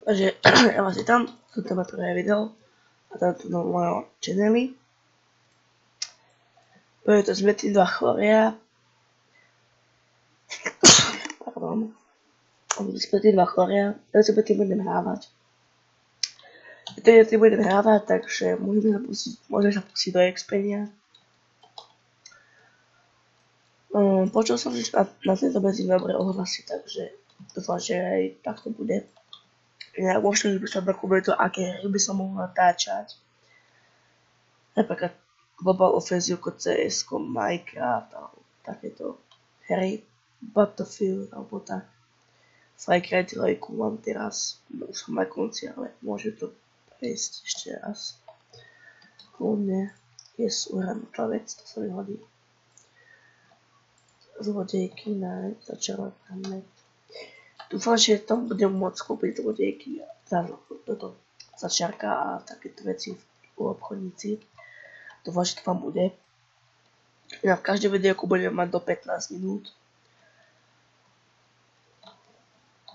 Takže ja vás vítam, toto je moje prvé video a táto do mojho channeli. Bude to sme tí dva choria. Pardon. Sme tí dva choria, ja sa tým budem hrávať. Tým budem hrávať, takže môžeme sa pustiť do Xpedia. Počul som, že na tejto benzí dobre ohlasy, takže dúfam, že aj takto bude. Ja možno, že by som dokumentoval, aké hry by som mohol natáčať. Napríklad Global Offensive, CS, Minecraft, alebo takéto hry. Battlefield, alebo tak. Far Cry 3 mám teraz, už som na konci, ale môžem to prejsť ešte raz. Kľudne, uhrám vec, to sa mi hodí. Zlodejky na začala hneď. Dúfam, že tam budem môcť kúpiť zlodejky, toto začiarka a takéto veci u obchodníci. Dúfam, že to vám bude. Ja v každom videjku budem mať do 15 minút.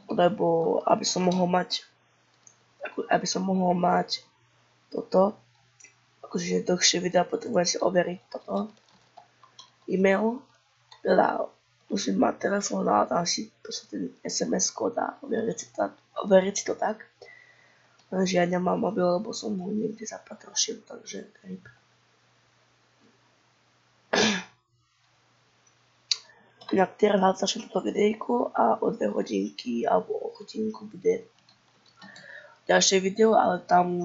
Lebo aby som mohol mať toto, akože dlhšie videa potrebujem si overiť toto e-mail, teda musím mať telefón a tam si ten SMS kód a overiť si to tak. Lenže ja nemám mobil, lebo som ho niekde zapatrošil, takže grip. Inak teraz začnem toto videjko a o 2 hodinky alebo o hodinku bude ďalšie video, ale tam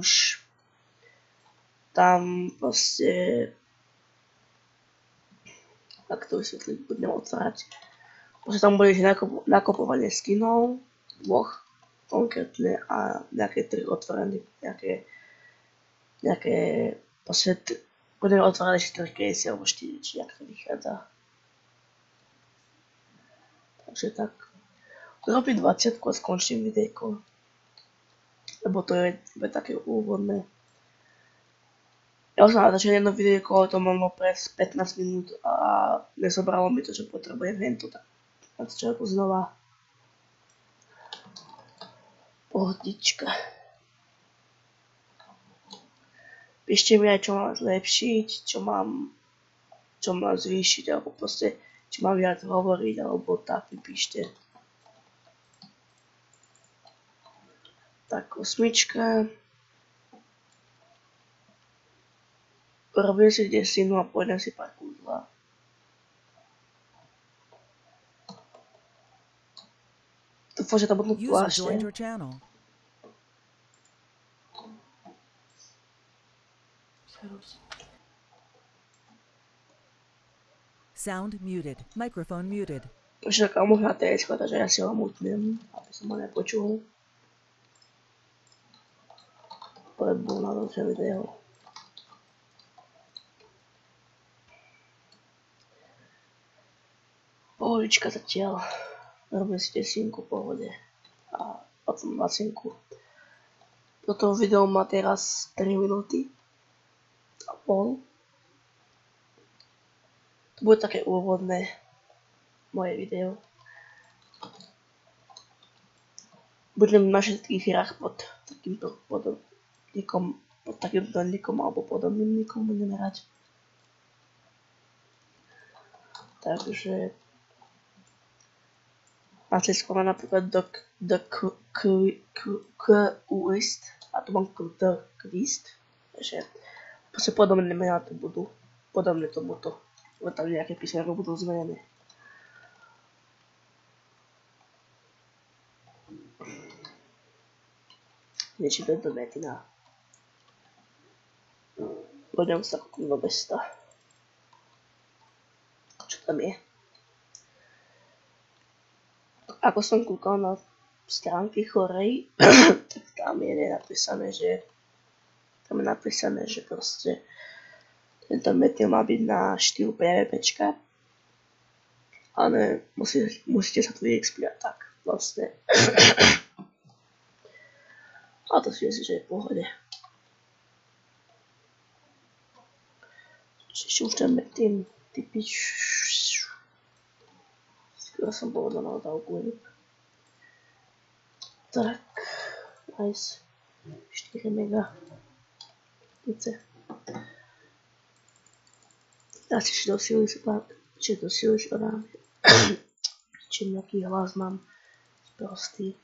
proste, tak to vysvetliť, budem otvárať. Proste tam bude nakupovanie skinov, dvoch konkrétne a nejaké 3 otvorené, nejaké proste, budeme otvárať 4 casey alebo 4, či jak to vychádza. Takže tak, urobím 20 a skončím videjko, lebo to je také úvodné. Ja som natáčal jedno videjko, ale to malo pres 15 minút a nezobralo mi to, že potrebujem hento, tak na začiatku znova. Pohodička. Píšte mi aj, čo mám zlepšiť, čo mám zvýšiť, alebo proste či mám viac hovoriť, alebo tak mi píšte. Tak, 8. Robím si desinu a pôjdem si pár kúzla. Dúfam, že to budú plášte. Sound muted. Microphone muted. Už taká možná TS, takže ja si ho mutnem, aby som ho nepočul. Lebo na ďalšie video. Pohodička zatiaľ. Robím si desinku v pohode. A potom 20. Toto video má teraz 3 minúty a pol. To bude také úvodné moje video. Budem na všetkých hrách pod takýmto nikom alebo podobným nikom budem hrať. Takže na Česku mám napríklad The Quest a tu mám The Quest. Takže podobné mená to budú. Podobné tomuto. Lebo tam nejaké písmenko budú zmenené. Niečím do metina. Poďme sa kúknúť do mesta. Čo tam je? Ako som kúkal na stránky chorej, tak tam je napísané, že proste tento metil má byť na štýl PvPčka, ale musíte sa tu vyexpiať tak vlastne. A to si myslím, že je v pohode. Čiže už ten metil typič. Skôr som povedal na dávku. Tak, Nice. 4 mega. Nice. Asi či do síly sa či do síly sa dám. Či nejaký hlas mám prostý.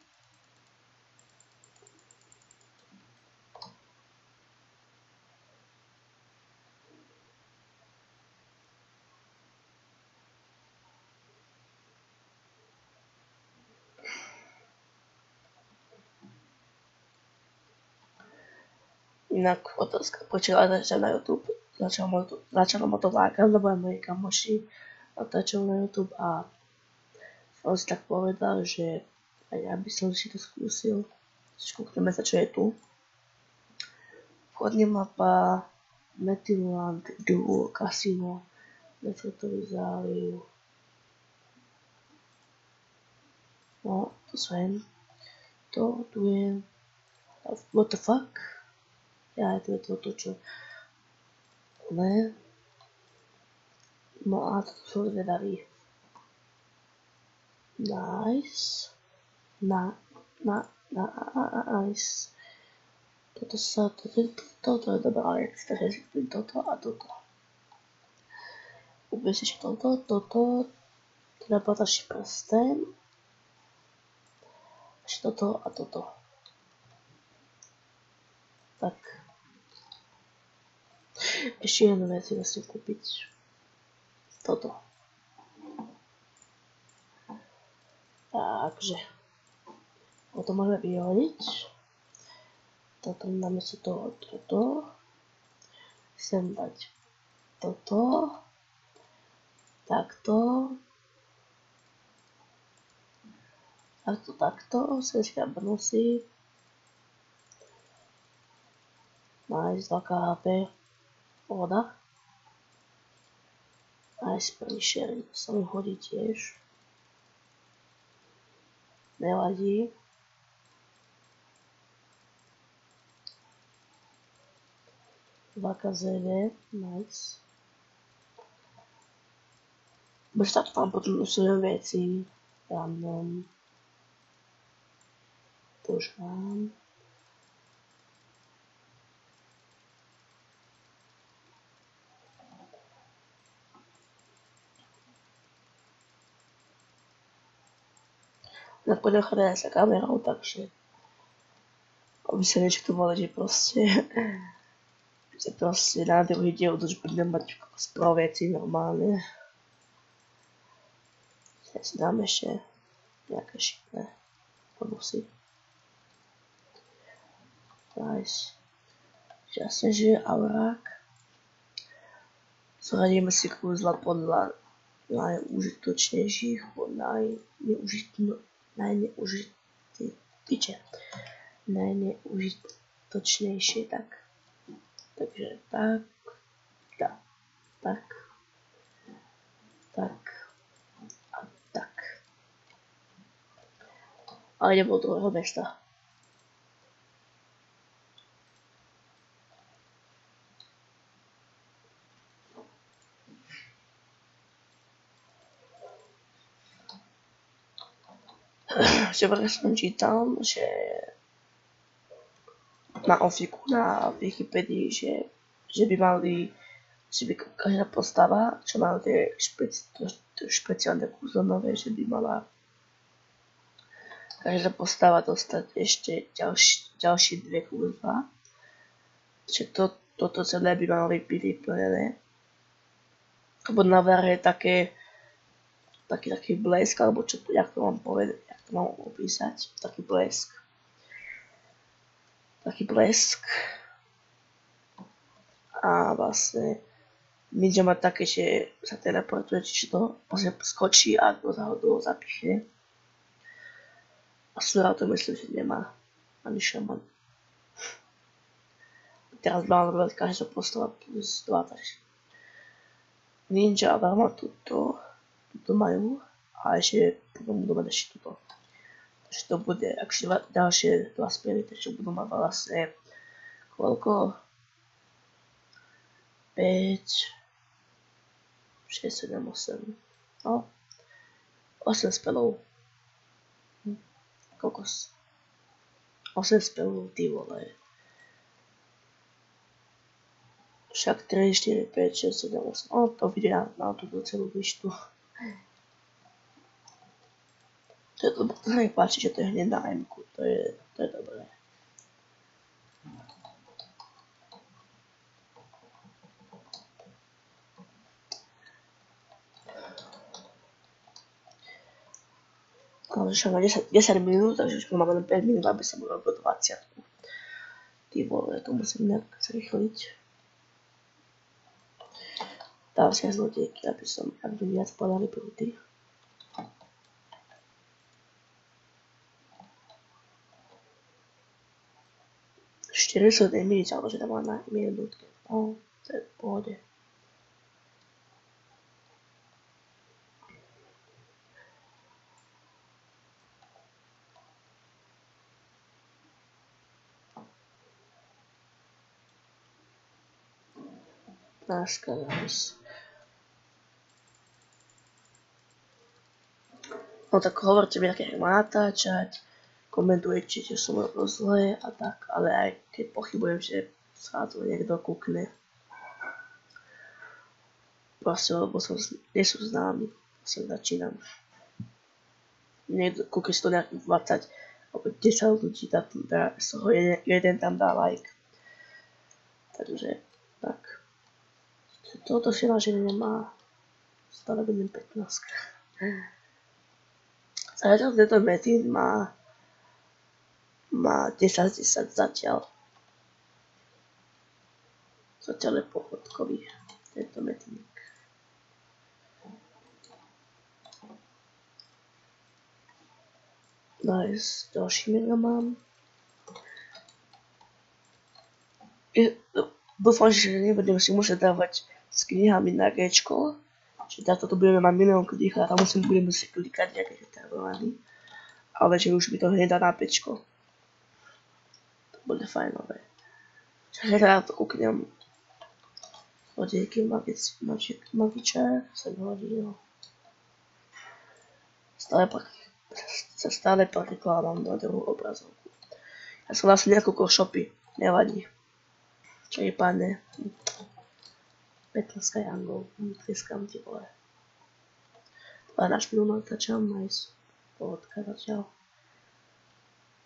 Inak otázka, prečo natáčam na YouTube. Začalo ma to lákať, lebo aj moji kamoši natáčajú na YouTube a on si tak povedal, že aj ja by som si to skúsil. Skúkneme sa, čo je tu. Vchodná mapa, Metinland, Duo, Casino, Nefrotový záliv. No, to sem. To tu je. What the fuck? Ja, to je toto, čo... Ne. No a toto sú zvedaví. Nice. Nice. Toto je dobrá vec, takže si kúpim toto a toto. Kúpim si ešte toto. Teda potačí prsten. Ešte toto a toto. Tak. Ešte jednu vec si vlastne kúpiť. Toto. Takže. Toto môžeme vyhodiť. Toto namiesto toho toto. Chcem dať toto. Takto. Takto. Sem si dám bonusy. Nice, 2 HP. Voda. Nice, prvý sharing. Sa mi hodí tiež. Nevadí. KZV, nice. Bez tak tam potom sú veci. Random. To už mám. Nakoniec chránila sa kamerou, takže aby sa niečo tu bolo, že proste na druhý diel už budem mať sporo veci normálne. Ja si dám ešte nejaké šikné bonusy. Nice. Jasne, že je aurák. Zradíme si kúzla podľa najúžitočnejších, najneužitočnejšie, tak. Takže tak a tak. Ale nebolo to druhého mesta. Že som čítal, že na ofiku na Wikipedii, že by každá postava, čo má tie špeciálne kúzlo nové, že by mala každá postava dostať ešte ďalšie 2 kúzla. Že toto celé by malo byť vyplnené. Lebo na VR je taký blesk, alebo čo to, jak to mám povedať, jak to mám opísať, taký blesk. A vlastne Ninja má také, že sa teleportuje, čiže to vlastne skočí a kto sa ho toho zapichne. A Sura to myslím, že nemá ani šaman. Teraz mám robiť každá postava plus 2, takže Ninja a Varma tuto majú a ešte potom budú mať ešte tuto. Takže to bude akže ďalšie 2 spely, takže budú mať vlastne koľko? 5, 6, 7, 8, no 8 spelov. Kokos. 8 spelov, ty vole. Však 3, 4, 5, 6, 7, 8. O, to videa na túto celú výštu. To je dobré, to sa mi páči, že to je hneď na M-ku, to je dobré. Ale však na 10 minút, takže už máme len 5 minút, aby som urobil 20. Ty vole, to musím nejak zrýchliť. Dám si aj zlodejky, aby viac padali prúdy. Štyridsať minút, alebo že tam má na minútke. No, to je v pohode. Nice. No tak hovorte mi, aké má natáčať, komentujte, že som robil zle a tak, ale aj keď pochybujem, že sa to niekto kúkne. Proste, lebo nie sú známi, som začínam. Niekto kúkne si to nejakých 20 alebo 10 ľudí, z toho jeden tam dá like. Takže, tak. Toto si váženie nemá. Stále budem 15. Zatiaľ tento metín má 10 z 10 zatiaľ. Zatiaľ je pochodkový tento metínek. Nice, ďalší mega mám. Dúfam, že nebudem si musieť dávať s knihami na Gčko. Čiže takto to budeme mať milión kníh a tam budeme si klikať nejaké determinovaný. Ale že už mi to hneď dá na Pčko. To bude fajnové. Čiže teda to kúknem. Zlodejky magičár sa mi hodilo. Stále prekladám na druhú obrazovku. Ja som vlastne niekoľko shopy, nevadí. Čo je páne. 15 jangov, tlieskam ti vole. 12 minút natáčam, nice. Pohodka zatiaľ.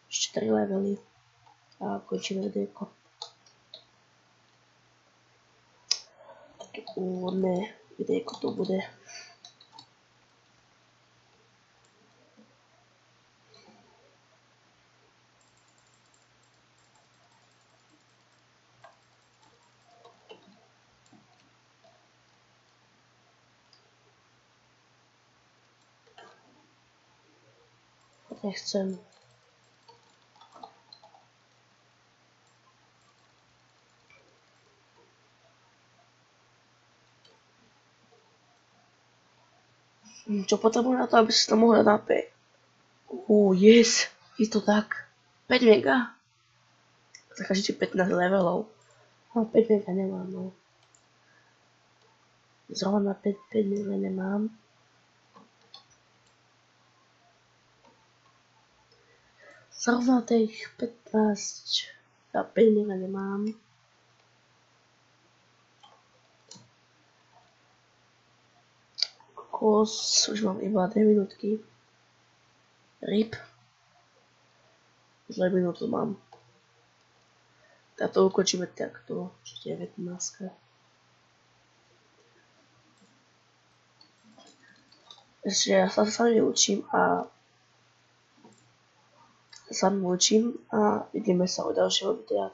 Ešte 3 levely. A končíme videjko. Také úvodné videjko to bude. Nechcem. Čo potrebujem na to, aby si to mohol dať na P? Yes, je to tak. 5 mega? Zakažite 15 levelov. No 5 mega nemám, no. Zrovna 5 mega nemám. Zrovna tých 15 a 5 mega nemám. Kokos, už mám iba 2 minútky. RIP. Už 2 minútu mám. Tak to ukončíme takto, 19. Ešte ja sa sami učím a vidíme sa u ďalšieho videa.